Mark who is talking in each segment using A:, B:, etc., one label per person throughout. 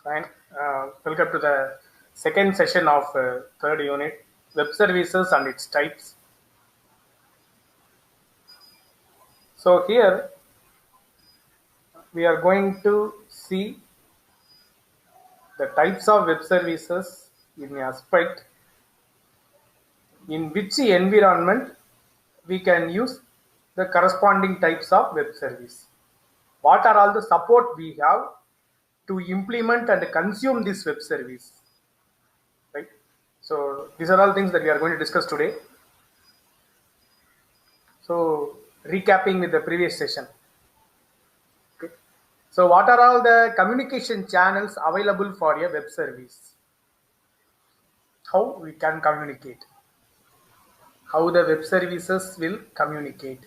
A: Fine. Welcome to the second session of third unit, web services and its types. So here we are going to see the types of web services in aspect in which environment we can use the corresponding types of web service. What are all the support we have to implement and consume this web service, right? So these are all things that we are going to discuss today. So recapping with the previous session. Okay. So what are all the communication channels available for a web service? How we can communicate? How the web services will communicate?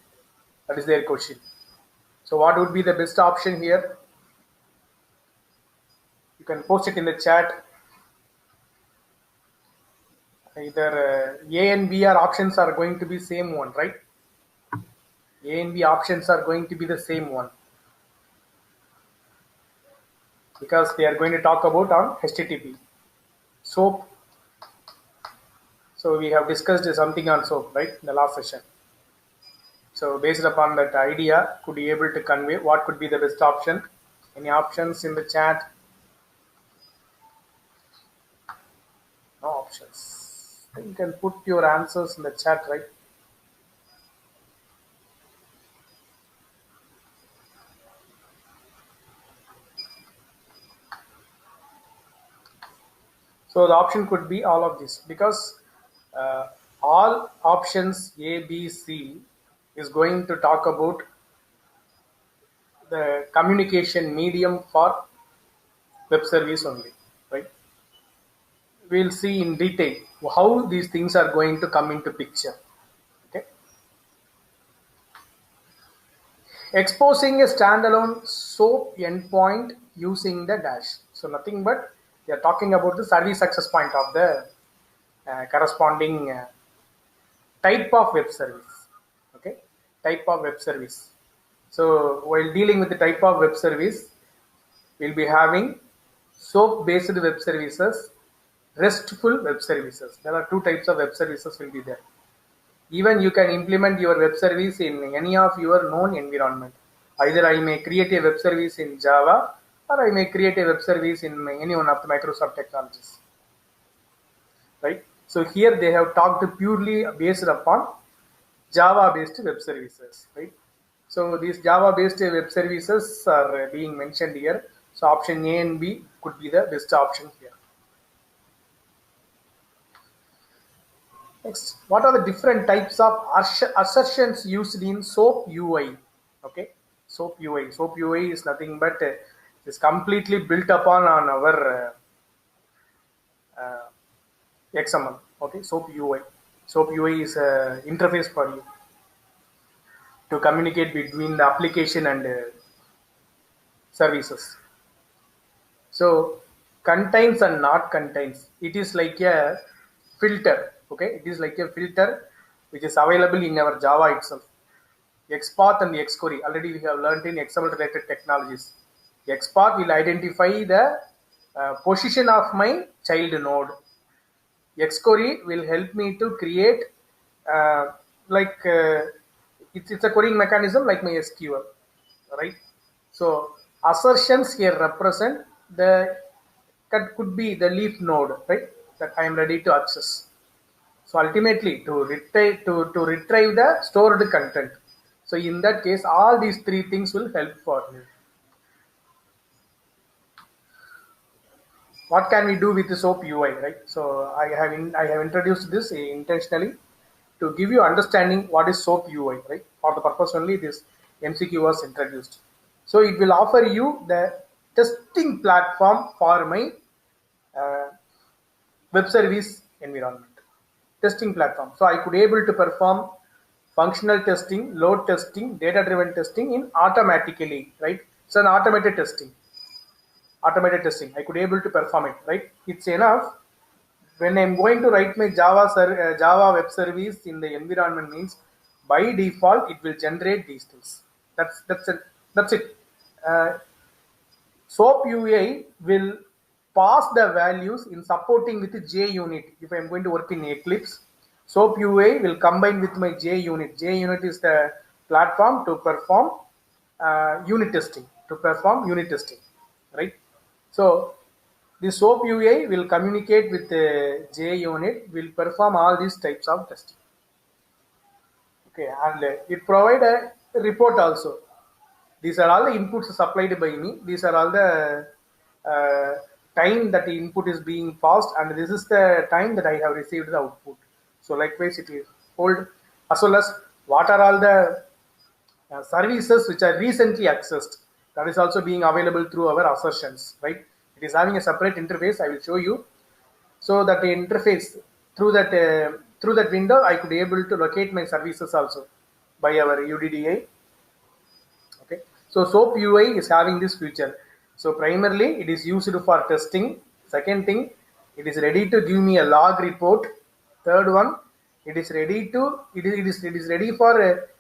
A: That is their question. So what would be the best option here? You can post it in the chat. Either A and B are options are going to be same one, right? A and B options are going to be the same one because they are going to talk about on HTTP. SOAP. So we have discussed something on SOAP, right, in the last session. So based upon that idea, could you able to convey what could be the best option? Any options in the chat? No options. You can put your answers in the chat, right? So the option could be all of this because all options A, B, C is going to talk about the communication medium for web service only, right? We'll see in detail how these things are going to come into picture. Okay. Exposing a standalone SOAP endpoint using the dash. So nothing but we are talking about the service access point of the corresponding type of web service. Okay, type of web service. So while dealing with the type of web service, we'll be having SOAP based web services, RESTful web services. There are two types of web services will be there. Even you can implement your web service in any of your known environment. Either I may create a web service in Java or I may create a web service in any one of the Microsoft technologies. Right? So here they have talked purely based upon Java based web services. Right? So these Java based web services are being mentioned here. So option A and B could be the best option here. Next, what are the different types of assertions used in SOAP UI? Okay, SOAP UI. SOAP UI is nothing but is completely built upon on our XML. Okay, SOAP UI. SOAP UI is a interface for you to communicate between the application and services. So contains and not contains. It is like a filter. Okay, it is like a filter which is available in our Java itself. XPath and Xquery. Already we have learned in XML related technologies. XPath will identify the position of my child node. Xquery will help me to create like it's a querying mechanism like my SQL, right? So assertions here represent the that could be the leaf node, right? That I am ready to access. So ultimately to retrieve the stored content. So in that case, all these three things will help for you. What can we do with the SOAP UI, right? So I have introduced this intentionally to give you understanding what is SOAP UI, right? For the purpose only this MCQ was introduced. So it will offer you the testing platform for my uh, web service environment. Testing platform. So I could able to perform functional testing, load testing, data-driven testing in automatically, right? So an automated testing. I could able to perform it, right? It's enough. When I'm going to write my Java web service in the environment means by default it will generate these things. That's it. Uh, SOAP UI will pass the values in supporting with the JUnit. If I'm going to work in Eclipse, SOAP UI will combine with my JUnit. JUnit is the platform to perform unit testing. Right? So the SOAP UI will communicate with the JUnit, will perform all these types of testing. Okay, and it provide a report also. These are all the inputs supplied by me. These are all the time that the input is being passed, and this is the time that I have received the output. So likewise, it is hold as well as what are all the services which are recently accessed. That is also being available through our assertions, right? It is having a separate interface. I will show you. So that the interface through that window, I could be able to locate my services also by our UDDI. Okay, so SOAP UI is having this feature. So primarily it is used for testing. Second thing, it is ready to give me a log report. Third one, it is ready for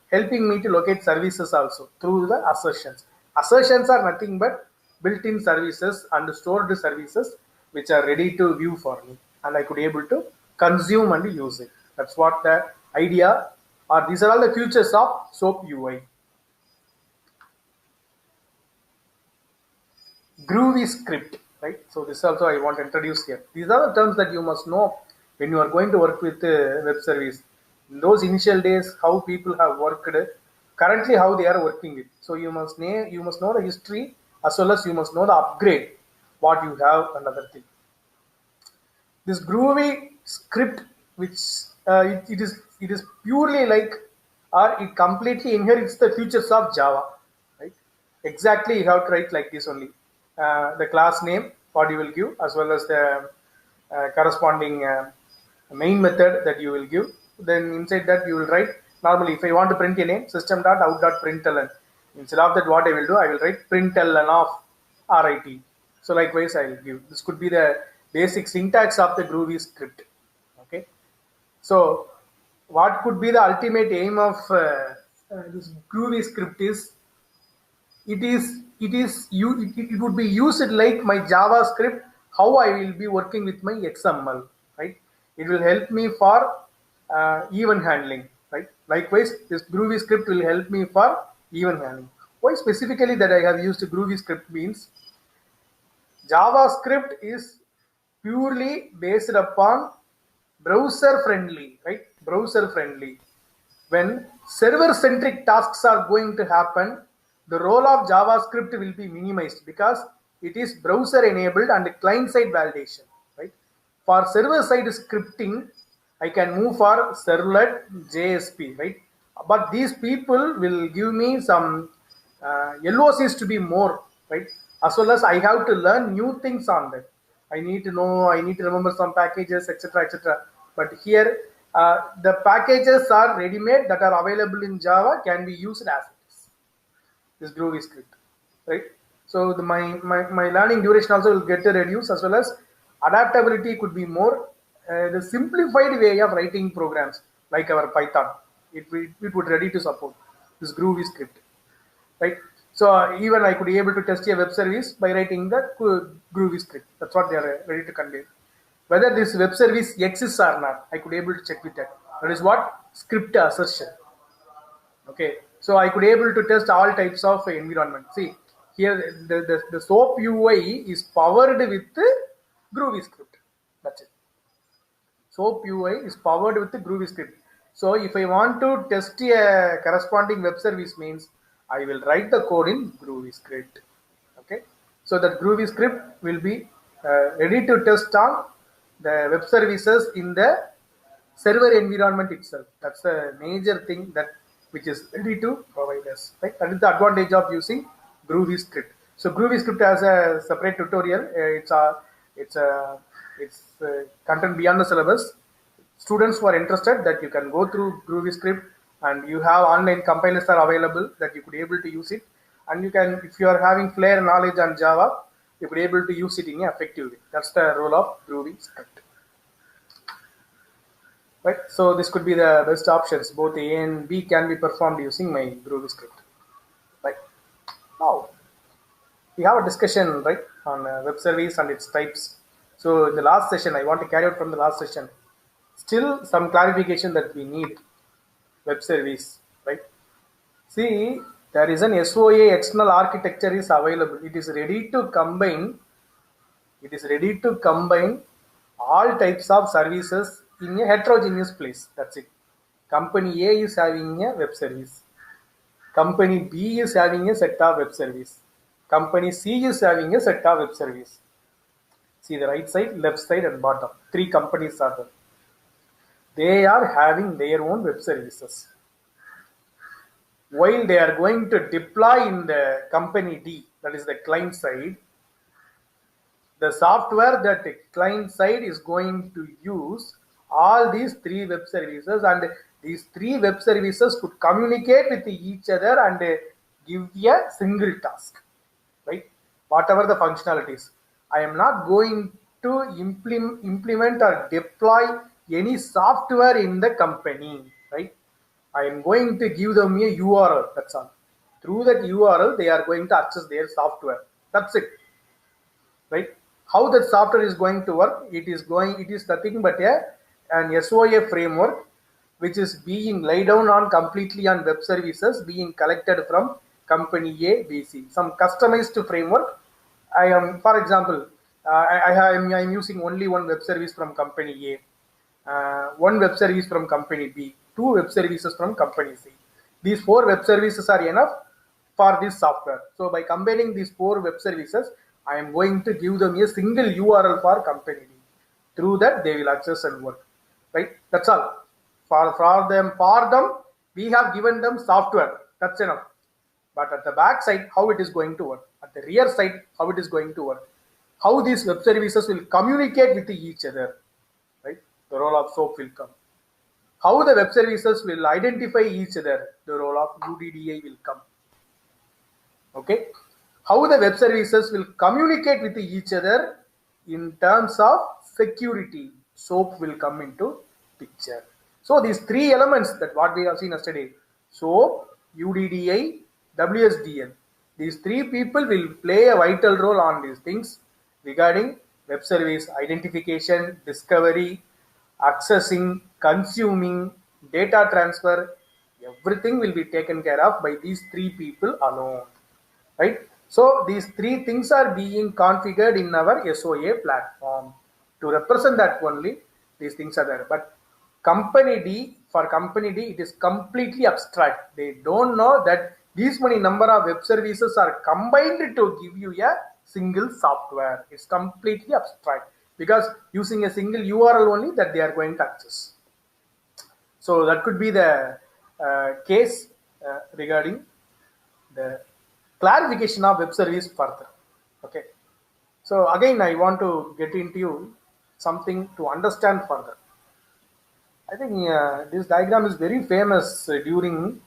A: helping me to locate services also through the assertions. Assertions are nothing but built-in services and stored services which are ready to view for me, and I could be able to consume and use it. That's what the idea, or these are all the features of SOAP UI. Groovy script, right? So this also I want to introduce here. These are the terms that you must know when you are going to work with web service. In those initial days, how people have worked, currently how they are working with. So you must know the history as well as you must know the upgrade, what you have, another thing. This Groovy script, which it is purely like, or it completely inherits the features of Java, right? Exactly, you have to write like this only. The class name, what you will give, as well as the corresponding main method that you will give. Then inside that you will write, normally if I want to print a name, system.out.println. Instead of that, what I will do, I will write println of RIT. So likewise I will give. This could be the basic syntax of the Groovy script. Okay. So what could be the ultimate aim of this Groovy script is, it would be used like my JavaScript, how I will be working with my XML, right? It will help me for event handling, right? Likewise, this Groovy script will help me for event handling. Why specifically that I have used Groovy script means, JavaScript is purely based upon browser friendly, right? Browser friendly. When server centric tasks are going to happen, the role of JavaScript will be minimized because it is browser enabled and client side validation, right? For server side scripting, I can move for servlet JSP, right? But these people will give me some LOCs to be more, right? As well as I have to learn new things on that. I need to know, I need to remember some packages, etc., etc. But here, the packages are ready-made that are available in Java, can be used as it is. This Groovy script, right? So my learning duration also will get reduced, as well as adaptability could be more. The simplified way of writing programs like our Python, it would ready to support this Groovy script, right? So even I could be able to test a web service by writing the Groovy script. That's what they are ready to convey. Whether this web service exists or not, I could be able to check with that. That is what script assertion. Okay, so I could be able to test all types of environment. See here, the SOAP UI is powered with the Groovy script. That's it. SOAP UI is powered with the Groovy script. So if I want to test a corresponding web service means, I will write the code in Groovy script. Okay, so that Groovy script will be ready to test on the web services in the server environment itself. That's a major thing that which is ready to provide us. Right? That is the advantage of using Groovy script. So Groovy script has a separate tutorial. It's content beyond the syllabus. Students who are interested, that you can go through Groovy script, and you have online compilers are available that you could be able to use it, and you can, if you are having flare knowledge on Java, you could be able to use it in an effective way. That's the role of Groovy script. Right, so this could be the best options. Both A and B can be performed using my Groovy script. Right, now we have a discussion, right, on web service and its types. So in the last session, I want to carry out from the last session. Still some clarification that we need web service, right? See, there is an SOA external architecture is available. It is ready to combine. It is ready to combine all types of services in a heterogeneous place. That's it. Company A is having a web service. Company B is having a set of web service. Company C is having a set of web service. See the right side, left side, and bottom. Three companies are there. They are having their own web services. While they are going to deploy in the company D, that is the client side, the software that the client side is going to use all these three web services, and these three web services could communicate with each other and give a single task, right? Whatever the functionalities. I am not going to implement or deploy any software in the company, right? I am going to give them a URL, that's all. Through that URL, they are going to access their software. That's it, right? How that software is going to work? It is nothing but an SOA framework which is being laid down on completely on web services being collected from company A, B, C. Some customized framework. I am, for example, I am using only one web service from company A, one web service from company B, two web services from company C. These four web services are enough for this software. So by combining these four web services, I am going to give them a single URL for company D. Through that, they will access and work. Right? That's all. For them, we have given them software. That's enough. But at the back side, how it is going to work? At the rear side, how it is going to work? How these web services will communicate with each other. Right? The role of SOAP will come. How the web services will identify each other. The role of UDDI will come. Okay? How the web services will communicate with each other in terms of security. SOAP will come into picture. So these three elements that what we have seen yesterday, SOAP, UDDI, WSDL, these three people will play a vital role on these things regarding web service identification, discovery, accessing, consuming, data transfer. Everything will be taken care of by these three people alone, right? So these three things are being configured in our SOA platform. To represent that only, these things are there. But company D, for company D, it is completely abstract. They don't know that these many number of web services are combined to give you a single software. It's completely abstract because using a single URL only that they are going to access. So that could be the case regarding the clarification of web service further. Okay. So again, I want to get into you something to understand further. I think this diagram is very famous during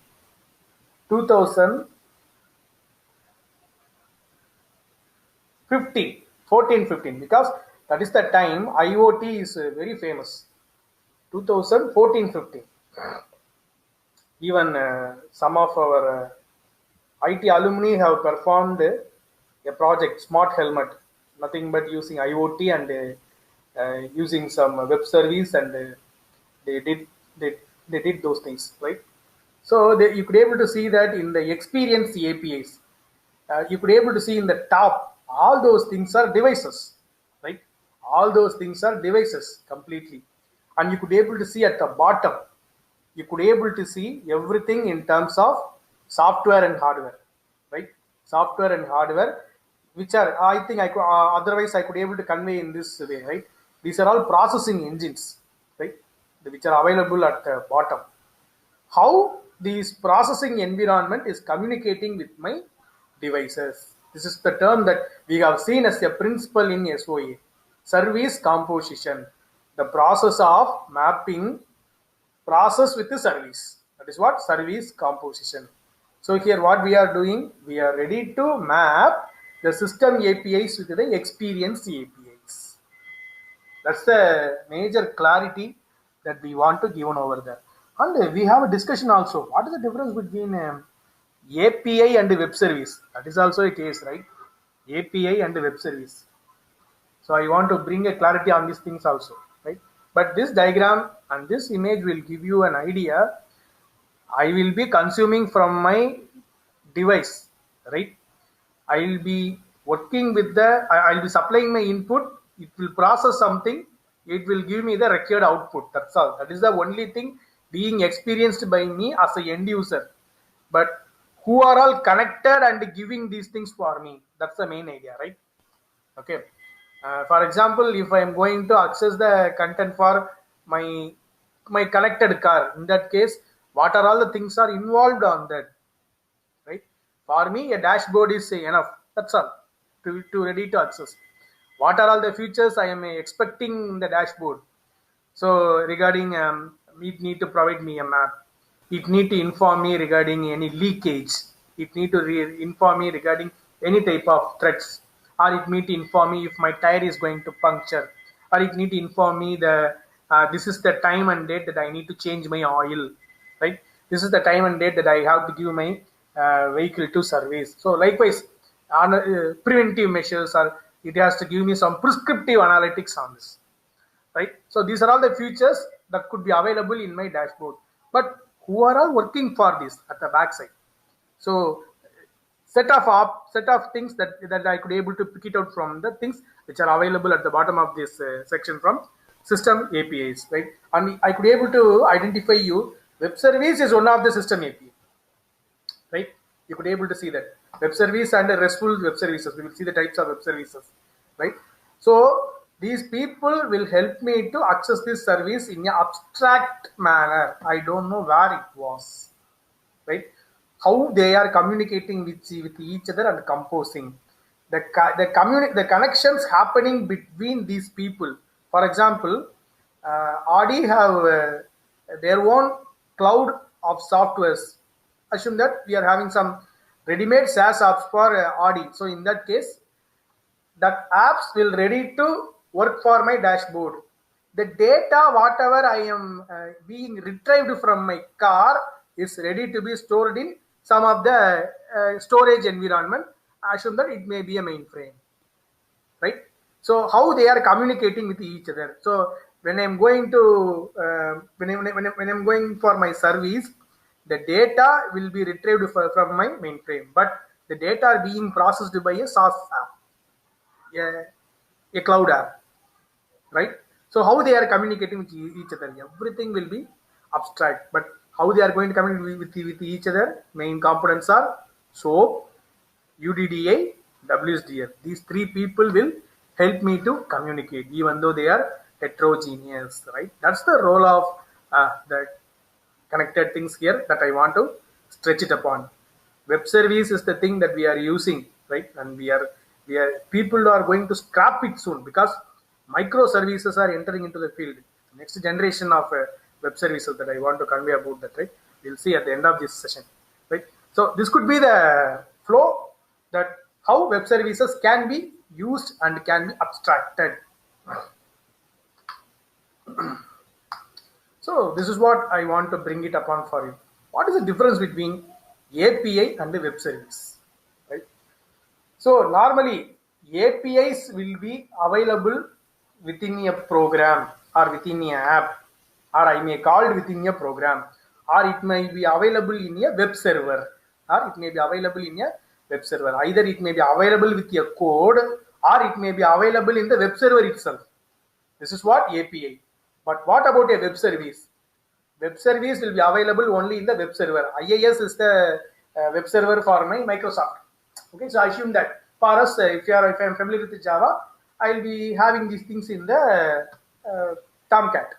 A: 2015, 14-15, because that is the time IoT is very famous. 2014-15. Even some of our IT alumni have performed a project, Smart Helmet, nothing but using IoT and using some web service, and they did those things, right? So you could able to see that in the experience APIs, you could able to see in the top, all those things are devices, right? All those things are devices completely, and you could able to see at the bottom, you could able to see everything in terms of software and hardware, right? Software and hardware, which are, I think I could, otherwise I could able to convey in this way, right? These are all processing engines, right? Which are available at the bottom. How this processing environment is communicating with my devices. This is the term that we have seen as a principle in SOA. Service composition. The process of mapping process with the service. That is what service composition. So here what we are doing, we are ready to map the system APIs with the experience APIs. That's the major clarity that we want to give on over there. And we have a discussion also. What is the difference between API and web service? That is also a case, right? API and web service. So I want to bring a clarity on these things also, right? But this diagram and this image will give you an idea. I will be consuming from my device, right? I will be working with I'll be supplying my input. It will process something. It will give me the required output. That's all. That is the only thing being experienced by me as a end user. But who are all connected and giving these things for me? That's the main idea, right? Okay. For example, if I am going to access the content for my connected car, in that case, what are all the things are involved on that, right? For me, a dashboard is enough. That's all to ready to access. What are all the features I am expecting in the dashboard? So regarding it need to provide me a map. It need to inform me regarding any leakage. It need to inform me regarding any type of threats, or it need to inform me if my tire is going to puncture, or it need to inform me the this is the time and date that I need to change my oil, right? This is the time and date that I have to give my vehicle to service. So likewise, on preventive measures, or it has to give me some prescriptive analytics on this, right? So these are all the features that could be available in my dashboard. But who are all working for this at the backside? So set of things that I could able to pick it out from the things which are available at the bottom of this section from system APIs, right? And I could able to identify you web service is one of the system API, right? You could able to see that web service and RESTful web services. We will see the types of web services, right? So these people will help me to access this service in an abstract manner. I don't know where it was, right? How they are communicating with each other and composing the connections happening between these people. For example, Audi have their own cloud of softwares. Assume that we are having some ready-made SaaS apps for Audi. So in that case, that apps will ready to work for my dashboard. The data, whatever I am being retrieved from my car, is ready to be stored in some of the storage environment. Assume that it may be a mainframe, right? So how they are communicating with each other. So when I'm going to when I'm going for my service, the data will be retrieved from my mainframe, but the data are being processed by a SaaS app, a cloud app, right? So how they are communicating with each other, everything will be abstract. But how they are going to communicate with each other, main components are SOAP, UDDI, WSDL. These three people will help me to communicate, even though they are heterogeneous, right? That's the role of the connected things here that I want to stretch it upon. Web service is the thing that we are using, right? And we are people are going to scrap it soon because microservices are entering into the field. Next generation of web services that I want to convey about that, right? We'll see at the end of this session, right? So this could be the flow that how web services can be used and can be abstracted. So this is what I want to bring it upon for you. What is the difference between API and the web service, right? So normally APIs will be available within a program or within an app, or I may call it within a program, or it may be available in a web server, or it may be available in a web server. Either it may be available with a code, or it may be available in the web server itself. This is what API. But what about a web service? Web service will be available only in the web server. IIS is the web server for my Microsoft. Okay, so I assume that for us, if I am familiar with Java, I will be having these things in the Tomcat.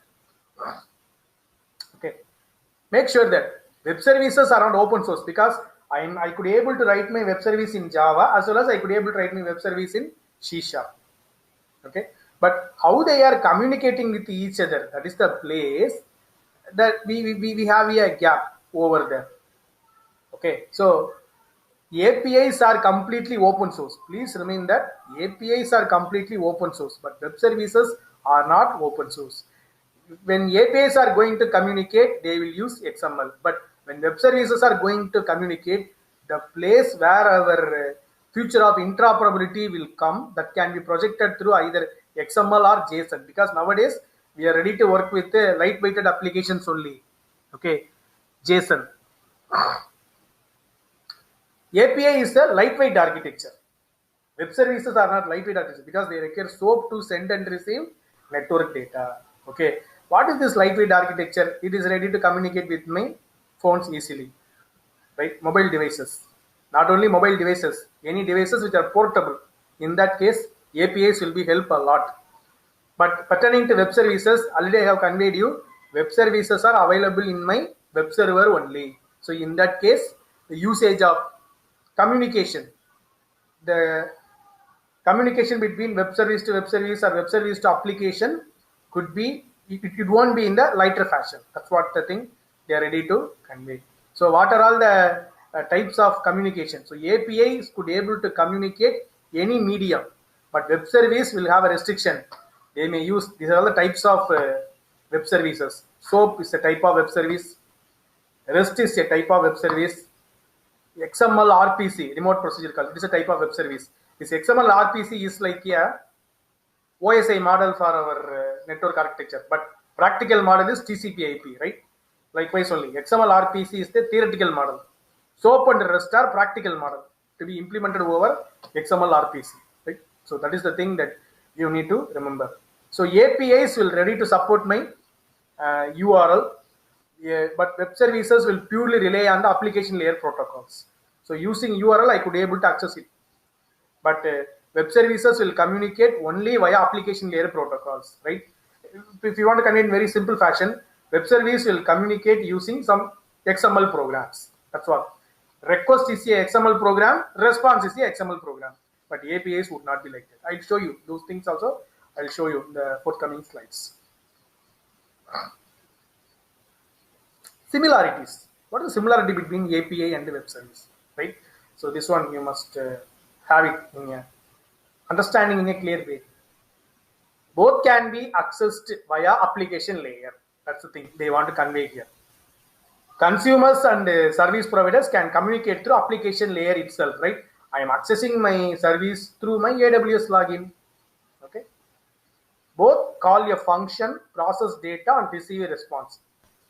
A: Okay, make sure that web services are not open source, because I could able to write my web service in Java as well as I could able to write my web service in C#. Okay, but how they are communicating with each other, that is the place that we have a gap over there. Okay, so APIs are completely open source. Please remind that APIs are completely open source, but web services are not open source. When APIs are going to communicate, they will use XML. But when web services are going to communicate, the place where our future of interoperability will come that can be projected through either XML or JSON, because nowadays we are ready to work with lightweighted applications only. Okay, JSON. API is a lightweight architecture. Web services are not lightweight architecture because they require SOAP to send and receive network data. Okay, what is this lightweight architecture? It is ready to communicate with my phones easily, right? Mobile devices, not only mobile devices, any devices which are portable. In that case, APIs will be help a lot. But pertaining to web services, already I have conveyed you, web services are available in my web server only. So in that case, the usage of communication, the communication between web service to web service or web service to application could be, it won't be in the lighter fashion. That's what the thing they are ready to convey. So what are all the types of communication? So APIs could able to communicate any medium, but web service will have a restriction. They may use, these are all the types of web services. SOAP is a type of web service. REST is a type of web service. XML RPC, remote procedure call, it is a type of web service. This XML RPC is like a OSI model for our network architecture, but practical model is TCP/IP, right? Likewise only, XML RPC is the theoretical model. SOAP and REST are practical model to be implemented over XML RPC, right? So that is the thing that you need to remember. So APIs will ready to support my URL, but web services will purely rely on the application layer protocols. So using URL, I could able to access it, but web services will communicate only via application layer protocols, right? If you want to convey in very simple fashion, web service will communicate using some XML programs. That's what. Request is a XML program, response is a XML program, but APIs would not be like that. I'll show you those things also. I'll show you in the forthcoming slides. Similarities. What is the similarity between API and the web service, right? So this one you must have it in a understanding in a clear way. Both can be accessed via application layer. That's the thing they want to convey here. Consumers and service providers can communicate through application layer itself, right? I am accessing my service through my AWS login. Okay. Both call a function, process data, and receive a response.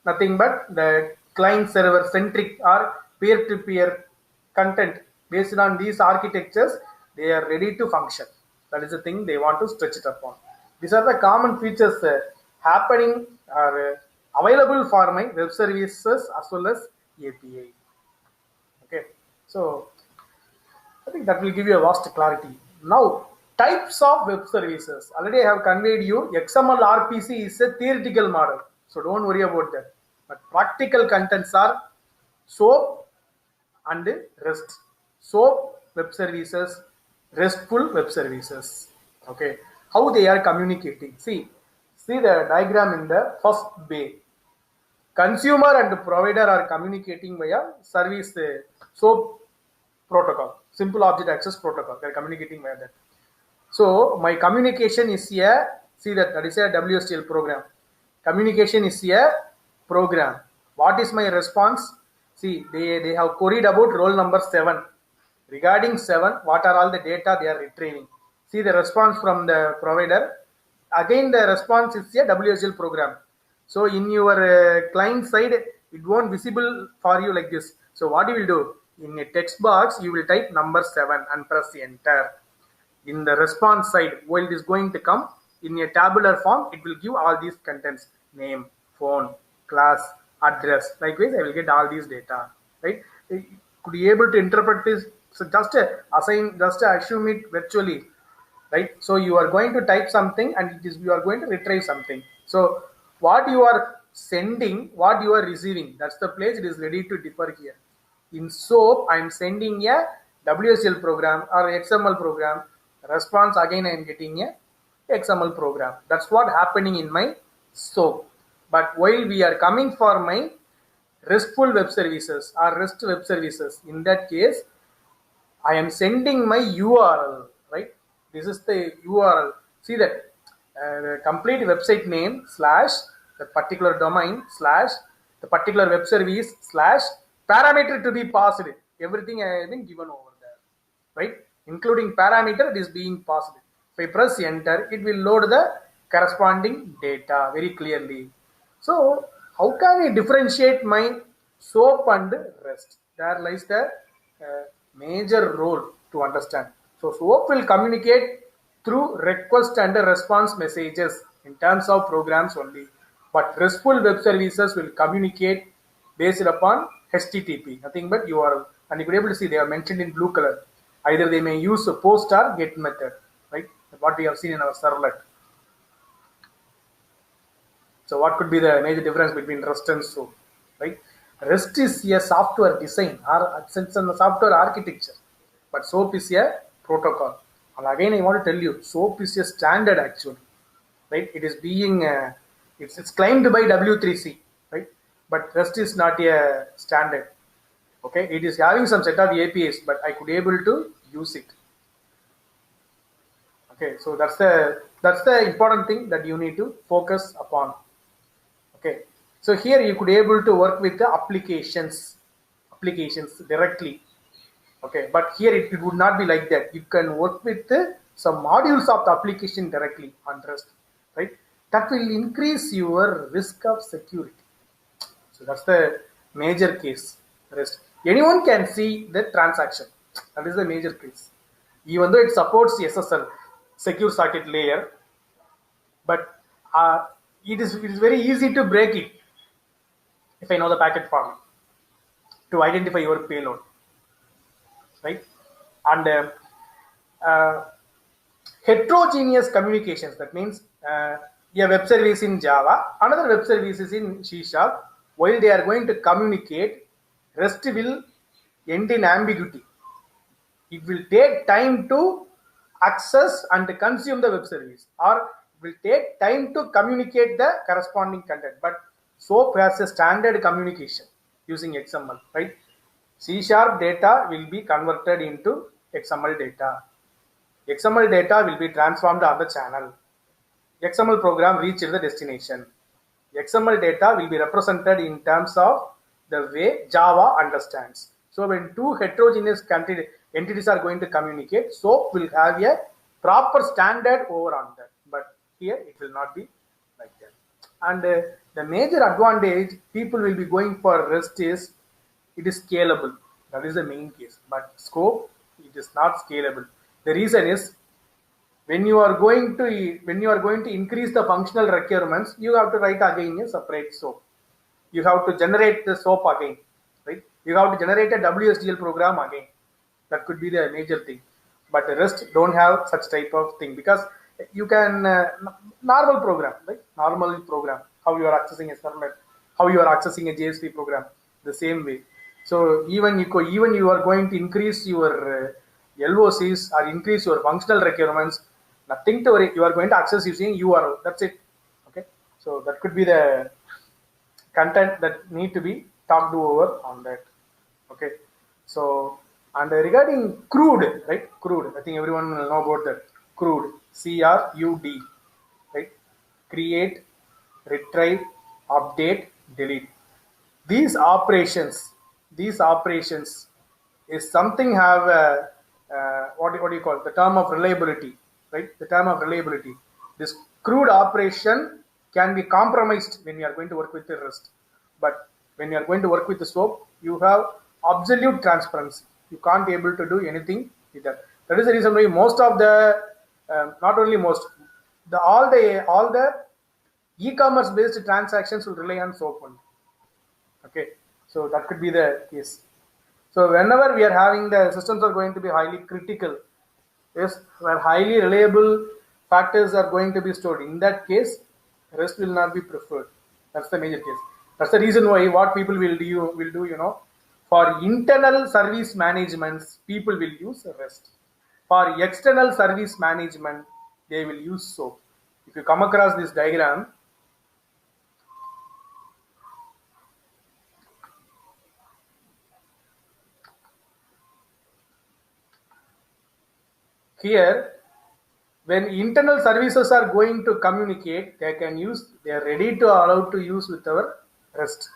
A: Nothing but the client server centric or peer-to-peer content based on these architectures, they are ready to function. That is the thing they want to stretch it upon. These are the common features happening or available for my web services as well as API. Okay, so I think that will give you a vast clarity. Now, types of web services. Already I have conveyed you XML RPC is a theoretical model, so don't worry about that. But practical contents are SOAP and REST. SOAP web services, RESTful web services. Okay, how they are communicating. See the diagram in the first bay. Consumer and provider are communicating via service SOAP protocol, simple object access protocol. They are communicating via that. So my communication is a, see that is a WSDL program. Communication is a program. What is my response? See, they have queried about roll number 7. Regarding 7, what are all the data they are retrieving? See the response from the provider. Again, the response is a WSDL program. So in your client side, it won't visible for you like this. So what you will do? In a text box, you will type number 7 and press enter. In the response side, while it is going to come in a tabular form, it will give all these contents: name, phone, class, address. Likewise, I will get all these data, right? Could you able to interpret this? So just assume it virtually, right? So you are going to type something and it is, you are going to retrieve something. So what you are sending, what you are receiving, that's the place it is ready to differ here. In SOAP, I am sending a WSDL program or XML program. Response, again I am getting a XML program. That's what happening in my SOAP. But while we are coming for my RESTful web services or REST web services, in that case, I am sending my URL, right? This is the URL. See that the complete website name / the particular domain / the particular web service / parameter to be passed. Everything I have been given over there, right? including parameter, it is being passed. If I press enter, it will load the corresponding data very clearly. So how can I differentiate my SOAP and REST? There lies the major role to understand. So SOAP will communicate through request and response messages in terms of programs only, but RESTful web services will communicate based upon HTTP. Nothing but you are, and you could able to see they are mentioned in blue color. Either they may use a post or get method, right? What we have seen in our servlet. So what could be the major difference between REST and SOAP, right? REST is a software design or it's a software architecture, but SOAP is a protocol. And again, I want to tell you, SOAP is a standard actually, right? It is being it's claimed by W3C, right? But REST is not a standard. Okay, it is having some set of APIs, but I could able to use it. Okay, so that's the important thing that you need to focus upon. Okay, so here you could able to work with the applications directly. Okay, but here it would not be like that. You can work with some modules of the application directly on REST, right? That will increase your risk of security. So that's the major case. REST. Anyone can see the transaction. That is the major case. Even though it supports SSL, secure socket layer, but it is very easy to break it if I know the packet format to identify your payload, right? And heterogeneous communications, that means a web service in Java, another web service is in C#. While they are going to communicate, REST will end in ambiguity. It will take time to access and consume the web service, or will take time to communicate the corresponding content. But SOAP has a standard communication using XML, right? C# data will be converted into XML data. XML data will be transformed on the channel. XML program reached the destination. XML data will be represented in terms of the way Java understands. So when two heterogeneous entities are going to communicate, SOAP will have a proper standard over on that. But here it will not be like that. And the major advantage people will be going for REST is it is scalable. That is the main case. But SOAP, it is not scalable. The reason is when you are going to increase the functional requirements, you have to write again a separate SOAP. You have to generate the SOAP again, right? You have to generate a WSDL program again. That could be the major thing. But the REST don't have such type of thing, because you can normal program, right? Normal program, how you are accessing a servlet, how you are accessing a JSP program, the same way. So even you are going to increase your LOCs or increase your functional requirements, nothing to worry. You are going to access using URL. That's it. Okay. So that could be the content that need to be talked over on that. Okay. So, and regarding CRUD, right? CRUD. I think everyone will know about that. CRUD. CRUD. Right? Create, retrieve, update, delete. These operations is something have what do you call it? The term of reliability, right? The term of reliability. This CRUD operation can be compromised when you are going to work with the REST, but when you are going to work with the SOAP, you have absolute transparency. You can't be able to do anything with that. That is the reason why most of the not only most, all the e-commerce based transactions will rely on SOAP only. Okay, so that could be the case. So whenever we are having the systems are going to be highly critical, yes, where highly reliable factors are going to be stored. In that case, REST will not be preferred. That's the major case. That's the reason why what people will do, for internal service management, people will use REST. For external service management, they will use SOAP. If you come across this diagram, here, when internal services are going to communicate, they are ready to allow to use with our REST.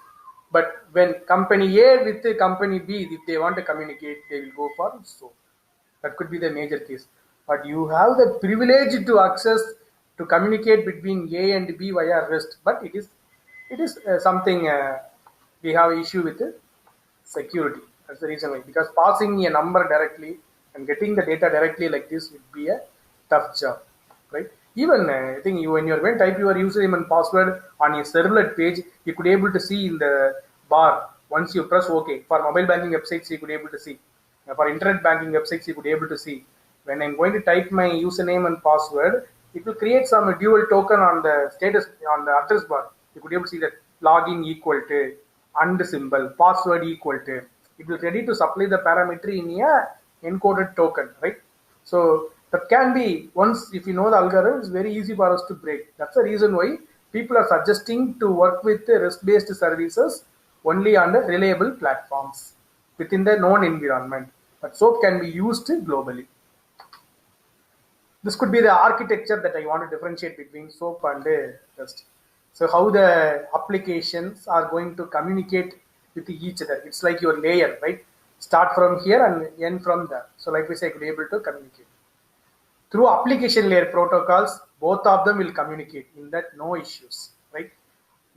A: But when company A with the company B, if they want to communicate, they will go for SOAP. That could be the major case. But you have the privilege to access to communicate between A and B via REST. But it is something we have issue with security. That's the reason why. Because passing a number directly and getting the data directly like this would be a tough job, right? Even I think you when you're going to type your username and password on a servlet page, you could able to see in the bar once you press OK. For mobile banking websites, you could able to see. For internet banking websites, you could able to see. When I'm going to type my username and password, it will create some dual token on the status on the address bar. You could able to see that login equal to and symbol, password equal to. It will ready to supply the parameter in a encoded token, right? So that can be once if you know the algorithm, it's very easy for us to break. That's the reason why people are suggesting to work with REST-based services only on the reliable platforms within the known environment. But SOAP can be used globally. This could be the architecture that I want to differentiate between SOAP and REST. So how the applications are going to communicate with each other. It's like your layer, right? Start from here and end from there. So like we say, could be able to communicate. Through application layer protocols, both of them will communicate in that no issues, right?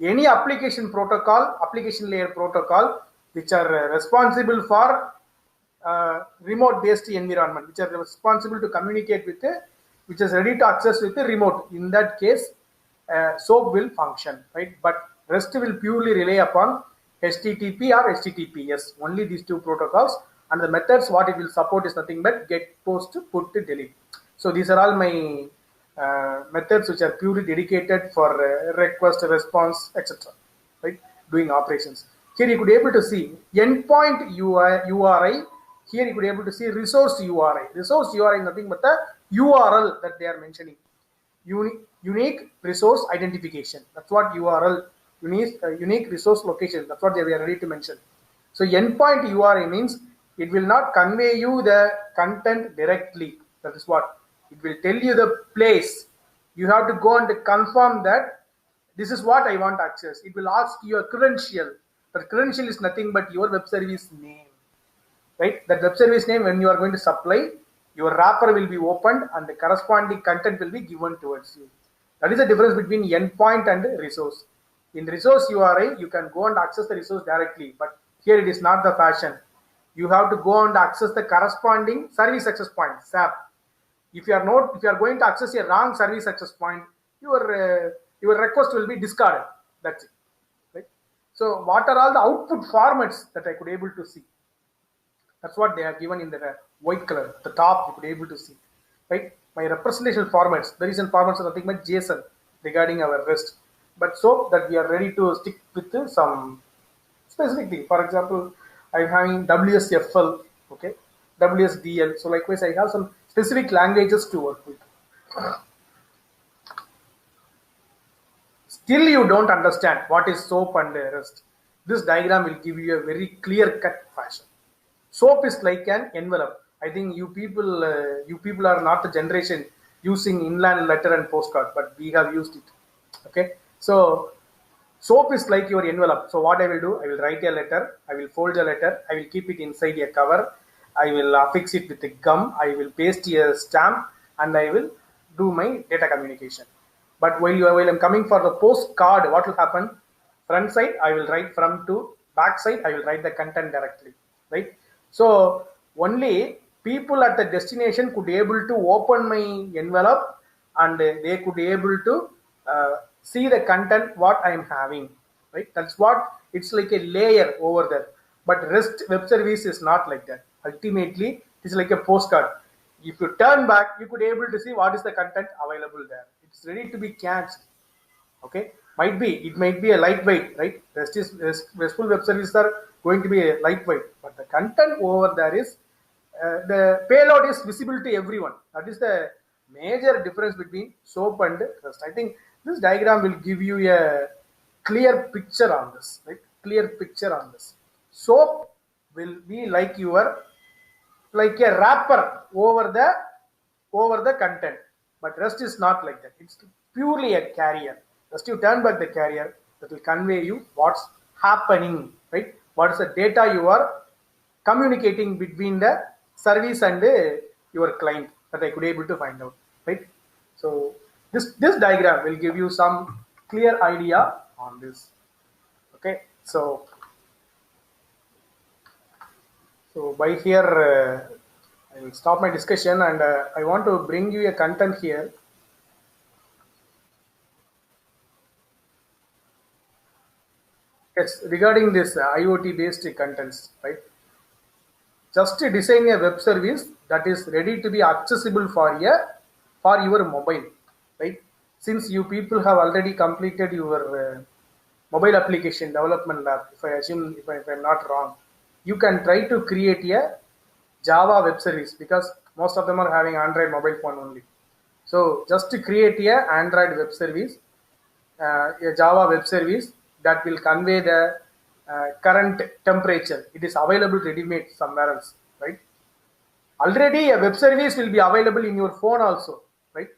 A: Any application layer protocol, which are responsible for remote based environment, which are responsible to communicate with which is ready to access with the remote. In that case, SOAP will function, right? But REST will purely rely upon HTTP or HTTPS, only these two protocols, and the methods what it will support is nothing but get, post, put, delete. So these are all my methods which are purely dedicated for request, response, etc. Right? Doing operations. Here you could able to see endpoint URI. Here you could able to see resource URI. Resource URI is nothing but the URL that they are mentioning. Unique resource identification. That's what URL. Unique resource location. That's what they are ready to mention. So endpoint URI means it will not convey you the content directly. That is what it will tell you the place. You have to go and confirm that this is what I want access. It will ask you a credential. That credential is nothing but your web service name, right? That web service name, when you are going to supply, your wrapper will be opened and the corresponding content will be given towards you. That is the difference between endpoint and resource. In resource URI, you can go and access the resource directly, but here it is not the fashion. You have to go and access the corresponding service access point, SAP. If you are going to access a wrong service access point, your request will be discarded. That's it, right? So what are all the output formats that I could able to see? That's what they are given in the white color. At the top, you could able to see, right? My representation formats. The reason formats are nothing but JSON regarding our REST. But so that we are ready to stick with some specific thing. For example, I'm having WSFL, okay, WSDL. So likewise, I have some specific languages to work with. Still, you don't understand what is SOAP and REST. This diagram will give you a very clear-cut fashion. SOAP is like an envelope. I think you people are not the generation using inland letter and postcard, but we have used it. Okay, so SOAP is like your envelope. So what I will do, I will write a letter, I will fold a letter, I will keep it inside a cover, I will affix it with a gum, I will paste a stamp, and I will do my data communication. But while I'm coming for the postcard, what will happen? Front side, I will write from to back side, I will write the content directly, right? So only people at the destination could be able to open my envelope and they could be able to see the content what I am having, right? That's what it's like a layer over there. But REST web service is not like that. Ultimately, it's like a postcard. If you turn back, you could be able to see what is the content available there. It's ready to be cached. Okay, it might be a lightweight, right? RESTful web services are going to be a lightweight, but the content over there is the payload is visible to everyone. That is the major difference between SOAP and REST. I think this diagram will give you a clear picture on this, right? Clear picture on this. SOAP will be like a wrapper over the content, but REST is not like that. It's purely a carrier. Just you turn back the carrier, that will convey you what's happening, right? What is the data you are communicating between the service and the your client that I could able to find out, right? So this diagram will give you some clear idea on this. Okay, so by here I will stop my discussion, and I want to bring you a content here. Yes, regarding this IoT based contents, right? Just design a web service that is ready to be accessible for your mobile, right? Since you people have already completed your mobile application development lab, if I assume, if I'm not wrong, you can try to create a Java web service, because most of them are having Android mobile phone only. So just to create a Android web service, a Java web service that will convey the current temperature. It is available ready-made somewhere else, right? Already a web service will be available in your phone also, right?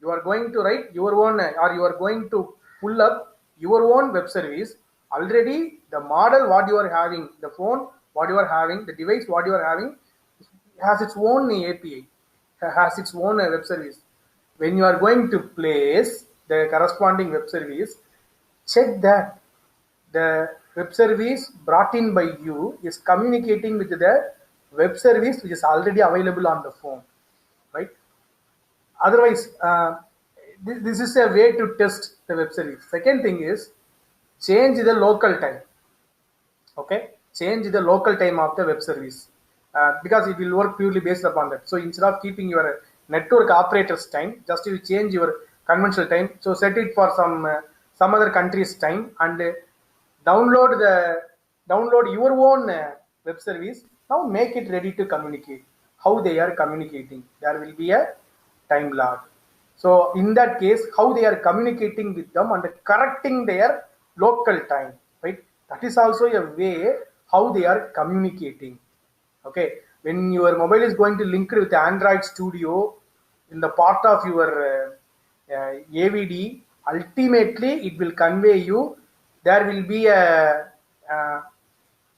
A: You are going to write your own, or you are going to pull up your own web service. Already the model what you are having, the phone what you are having, the device what you are having has its own API, has its own web service. When you are going to place the corresponding web service, check that the web service brought in by you is communicating with the web service which is already available on the phone, right? Otherwise, this is a way to test the web service. Second thing is change the local time. Okay, change the local time of the web service, because it will work purely based upon that. So instead of keeping your network operator's time, just you change your conventional time. So set it for some other country's time, and download the download your own web service. Now make it ready to communicate. How they are communicating, there will be a time lag. So in that case, how they are communicating with them and correcting their local time, right? That is also a way how they are communicating. Okay, when your mobile is going to link with Android Studio in the part of your AVD, ultimately it will convey you. There will be a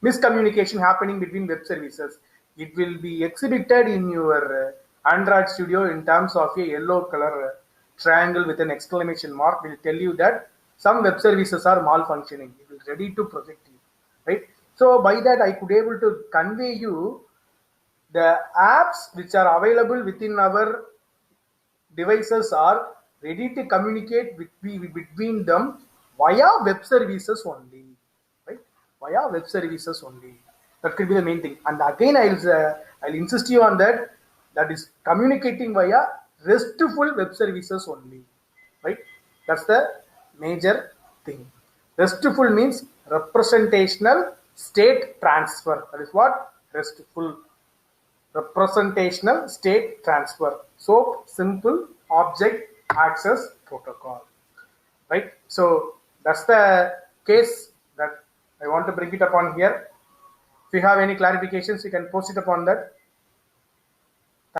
A: miscommunication happening between web services. It will be exhibited in your Android Studio in terms of a yellow color triangle with an exclamation mark. Will tell you that some web services are malfunctioning. It is ready to protect you, right? So by that I could able to convey you the apps which are available within our devices are ready to communicate between them via web services only, right? Via web services only. That could be the main thing. And again, I'll insist you on that. That is communicating via RESTful web services only, right? That's the major thing. RESTful means representational state transfer. That is what RESTful. Representational state transfer. SOAP, simple object access protocol, right? So that's the case that I want to bring it upon here. If you have any clarifications, you can post it upon that.